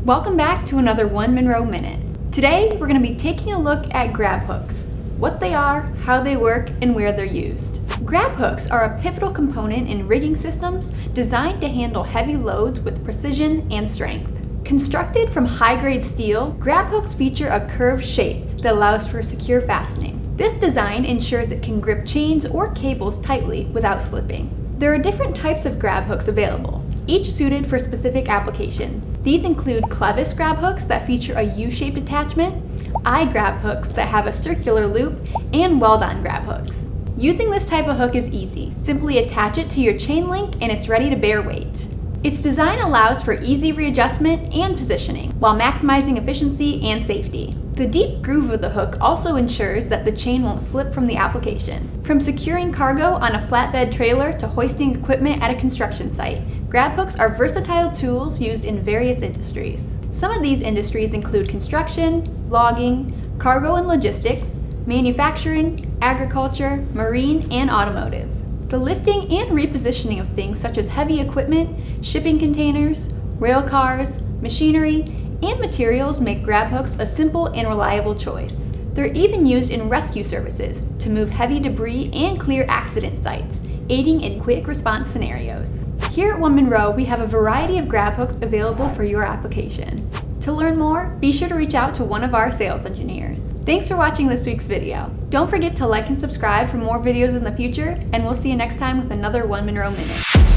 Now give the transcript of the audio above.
Welcome back to another One Monroe Minute. Today we're going to be taking a look at grab hooks, what they are, how they work, and where they're used. Grab hooks are a pivotal component in rigging systems designed to handle heavy loads with precision and strength. Constructed from high-grade steel, grab hooks feature a curved shape that allows for secure fastening. This design ensures it can grip chains or cables tightly without slipping. There are different types of grab hooks available, each suited for specific applications. These include clevis grab hooks that feature a U-shaped attachment, eye grab hooks that have a circular loop, and weld-on grab hooks. Using this type of hook is easy. Simply attach it to your chain link and it's ready to bear weight. Its design allows for easy readjustment and positioning, while maximizing efficiency and safety. The deep groove of the hook also ensures that the chain won't slip from the application. From securing cargo on a flatbed trailer to hoisting equipment at a construction site, grab hooks are versatile tools used in various industries. Some of these industries include construction, logging, cargo and logistics, manufacturing, agriculture, marine, and automotive. The lifting and repositioning of things such as heavy equipment, shipping containers, rail cars, machinery, and materials make grab hooks a simple and reliable choice. They're even used in rescue services to move heavy debris and clear accident sites, aiding in quick response scenarios. Here at One Monroe, we have a variety of grab hooks available for your application. To learn more, be sure to reach out to one of our sales engineers. Thanks for watching this week's video. Don't forget to like and subscribe for more videos in the future, and we'll see you next time with another One Monroe Minute.